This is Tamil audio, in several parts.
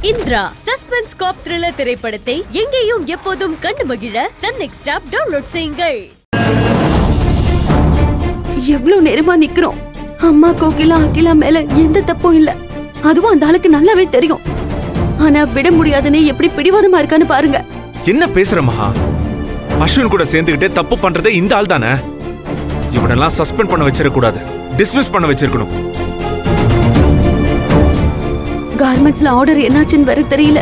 இந்திரா சஸ்பென்ஸ் காப் த்ரில்லர் திரைப்படத்தை எங்கேயும் எப்போதும் கண்டு மகிழ சன் நெக்ஸ்ட் ஆப் டவுன்லோட் செய்யுங்கள். எவ்வளவு நேரமா நிக்கிறோம். அம்மா கோகிலா அகிலா மேல எந்த தப்பும் இல்ல, அதுவும் அந்த ஆளுக்கு நல்லாவே தெரியும். ஆனா விட முடியாதுன்னு எப்படி பிடிவாதமா இருக்கான்னு பாருங்க. என்ன பேசுற மகா? அஸ்வின் கூட சேர்ந்துகிட்டே தப்பு பண்றதே இந்த ஆள் தானே. இவனெல்லாம் சஸ்பெண்ட் பண்ண வச்சிட கூடாது, டிஸ்மிஸ் பண்ண வச்சிருக்கணும். கார்மெண்ட்ஸ்ல ஆர்டர் என்னாச்சுன்னு வேற தெரியல.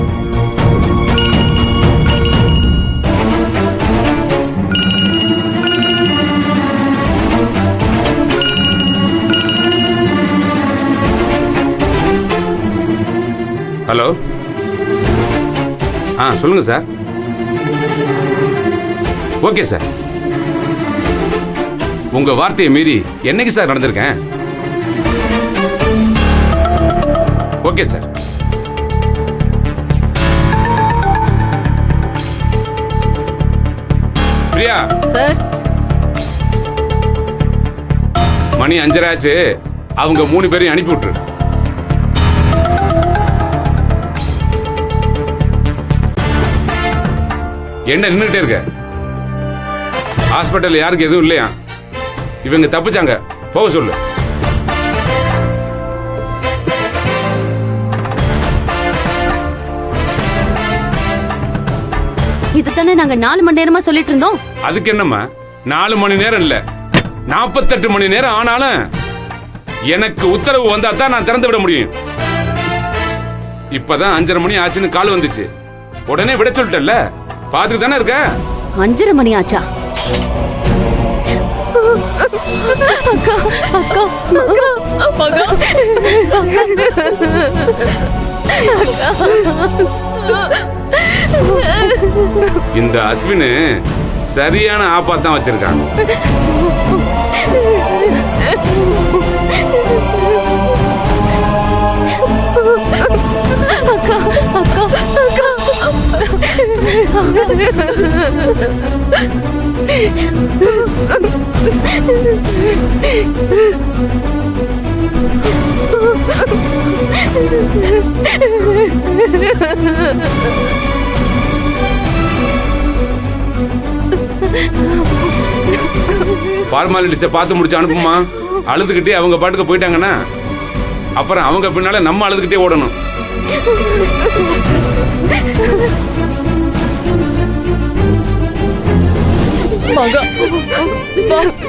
ஹலோ, சொல்லுங்க சார். Okay sir. உங்க வார்த்தையை மீறி என்னைக்கு சார் நடந்திருக்கேன்? Okay sir. பிரியா சார், மணி 5:30 ஆச்சு. அவங்க 3 பேரையும் அனுப்பி விட்டுரு. என்ன நின்றுட்டே இருக்க? ஹாஸ்பிட்டல் யாருக்கு எதுவும் இல்லையா? இவங்க தப்பிச்சாங்க, போக சொல்லு. இதுதானே நாங்க 4 மணி நேரமா சொல்லிட்டு இருந்தோம். அதுக்கு என்னம்மா, 4 மணி நேரம் இல்ல, 48 மணி நேரம் ஆனாலும் எனக்கு உத்தரவு வந்தா தான் நான் திறந்து விட முடியும். இப்பதான் 5:30 மணி ஆச்சுன்னு கால் வந்துச்சு, உடனே விட சொல்லிட்டல்ல. பாத்துட்டு தானே இருக்க. 5:30 மணி ஆச்சா? அக்கா அக்கா அக்கா, இந்த அஸ்வின் சரியான ஆபாத்தான் வச்சிருக்காங்க. அக்கா அக்கா ஃபார்மாலிட்டிஸை பார்த்து முடிச்சு அனுப்புமா. அழுதுகிட்டே அவங்க பாட்டுக்கு போயிட்டாங்கன்னா அப்புறம் அவங்க பின்னால நம்ம அழுதுகிட்டே ஓடணும்.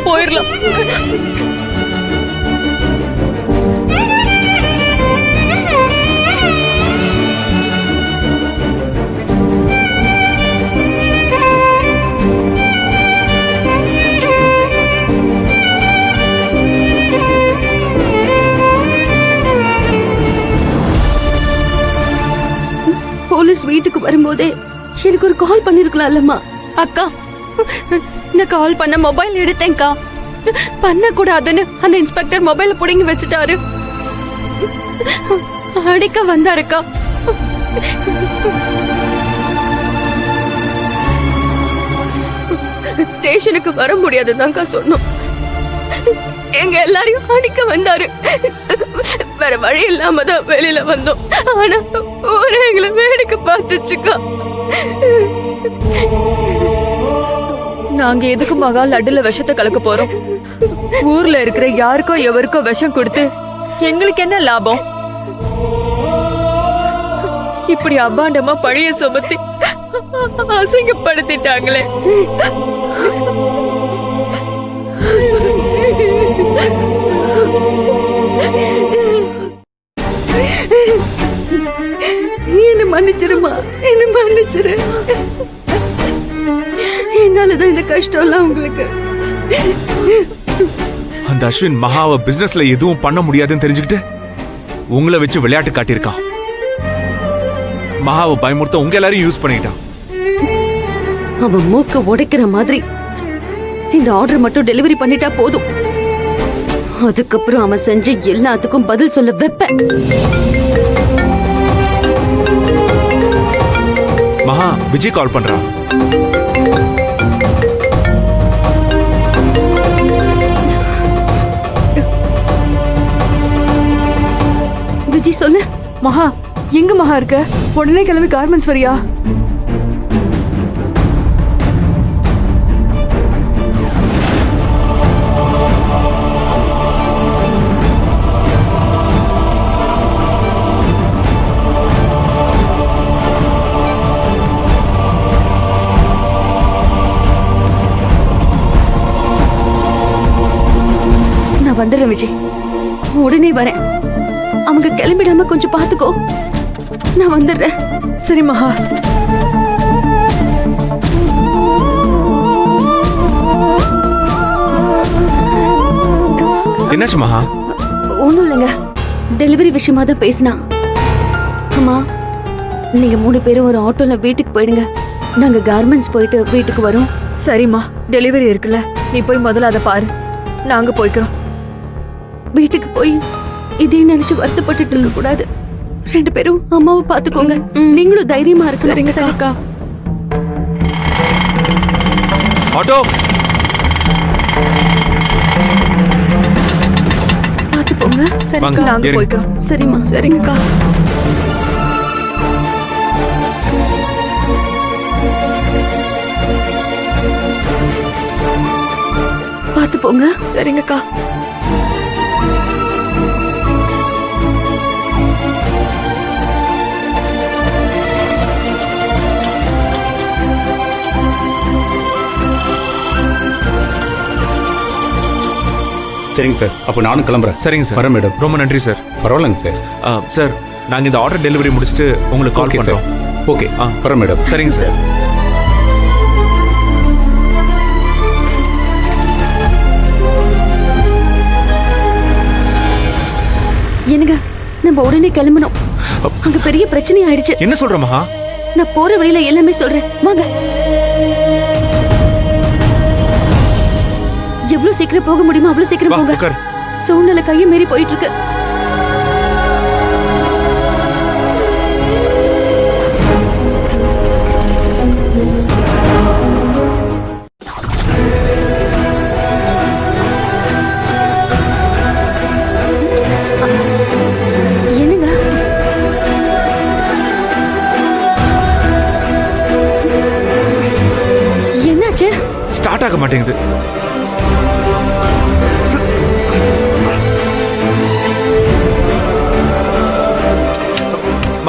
போயிடலாம். போலீஸ் வீட்டுக்கு வரும்போதே எனக்கு ஒரு கால் பண்ணிருக்கலாம்லம்மா. அக்கா, நான் கால் பண்ண மொபைல் எடுத்தேன்க்கா. பண்ண கூடாதுன்னு அந்த இன்ஸ்பெக்டர் மொபைல புடிங்கி வச்சுட்டாரு. அடிக்க வந்தாருக்கா. ஸ்டேஷனுக்கு வர முடியாதுதான்க்கா சொன்னோம். எங்க எல்லாரையும் அடிக்க வந்தாரு. வேற வழி இல்லாம தான் வெளியில வந்தோம். ஆனா ஊரே எங்களை வேடிக்கை பார்த்துச்சுக்கா. நாங்க எதுக்கு மகா லட்டுல விஷத்தை கலக்க போறோம்? ஊர்ல இருக்கிற யாருக்கோ எவருக்கோ விஷம் கொடுத்து எங்களுக்கு என்ன லாபம்? இப்படி அபாண்டமா பழிய சுமத்தி அசிங்கப்படுத்திட்டாங்களே. என்ன மன்னிச்சிருமா, என்ன மன்னிச்சிரு. என்னாலதான் இந்த கஷ்டம் எல்லாம் உங்களுக்கு. அந்த அஸ்வின் மகாவை பிசினஸ்ல எதுவும் பண்ண முடியாதுன்னு தெரிஞ்சுக்கிட்டு உங்களை வச்சு விளையாட்டு காட்டியிருக்கான். மகாவை பயமுறுத்த உங்க எல்லாரையும் யூஸ் பண்ணிட்டான். அவன் மூக்க உடைக்கிற மாதிரி இந்த ஆர்டர் மட்டும் டெலிவரி பண்ணிட்டா போதும். அதுக்கப்புறம் அவன் செஞ்ச எல்லாத்துக்கும் பதில் சொல்ல வைப்பேன். மகா, விஜய் கால் பண்றான். விஜய் சொல்லு. மகா, எங்க மகா இருக்க? உடனே கிளம்பி கார்மெண்ட்ஸ் வரியா? நான் வந்துடுறேன் விஜய், உடனே வரேன். அவங்க கிளம்பிடாம கொஞ்சம் பாத்துக்கோ. நான் வந்துடுறேன். சரி மகா. என்னாச்சு மகா? ஒண்ணும் இல்லைங்க, டெலிவரி விஷயமா தான் பேசினா. அம்மா, நீங்க 3 பேரும் ஒரு ஆட்டோல வீட்டுக்கு போயிடுங்க. நாங்க கார்மெண்ட்ஸ் போயிட்டு வீட்டுக்கு வரோம். சரிம்மா, டெலிவரி இருக்குல்ல, நீ போய் முதல்ல அதை பாரு, நாங்க போய்க்கிறோம். வீட்டுக்கு போய் இதே நினைச்சு வருத்தப்பட்டுட்டு இருக்க கூடாது. 2 பேரும் அம்மாவை பாத்துக்கோங்க. நீங்களும் தைரியமா இருக்கணும். சரிக்கா. ஆட்டோ பாத்து போங்க. வாங்க, நாங்க ஏறுங்க. போய்க்கிறோம். சரிம்மா. சரிங்கக்கா. பாத்து போங்க. சரிங்கக்கா. சரிங்க சார், அப்போ நானும் கிளம்புறேன். சரிங்க சார். வரேன் மேடம். ரொம்ப நன்றி சார். பரவாயில்லைங்க சார். சார், நாங்க இந்த ஆர்டர் டெலிவரி முடிச்சுட்டு உங்களுக்கு கால் ஓகே சார். பண்றோம். ஓகே, வரேன் மேடம். சரிங்க சார். என்னங்க, நம்ம உடனே கிளம்பணும். அங்க பெரிய பிரச்சனை ஆயிடுச்சு. என்ன சொல்ற மகா? நான் போற வழியில எல்லாமே சொல்றேன், வாங்க. எவ்வளவு சீக்கிரம் போக முடியுமோ அவ்வளவு சீக்கிரம் வா, போங்க. உட்காரு. சூழ்நிலை கையை மீறி போயிட்டு இருக்கு. என்னங்க, என்னாச்சு? ஸ்டார்ட் ஆக மாட்டேங்குது.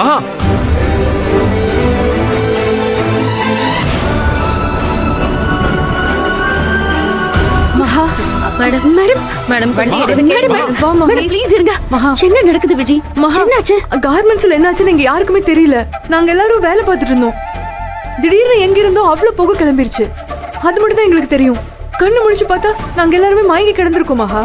மகா, மகா, மேடம் மேடம் மேடம் வா, மகா. ப்ளீஸ் இருங்க. மகா. என்ன நடக்குது விஜய்? மகா, என்னாச்சு? கார்மெண்ட்ஸ்ல என்னாச்சுன்னு எங்க யாருக்குமே தெரியல. நாங்க எல்லாரும் வேலை பார்த்துட்டு இருந்தோம். திடீர்னு எங்க இருந்தோ அவ்வளவு புகை கிளம்பிருச்சு. அது மட்டும் தான் எங்களுக்கு தெரியும். கண்ணு முழிச்சு பார்த்தா நாங்க எல்லாருமே மயங்கி கிடந்திருக்கோம் மகா.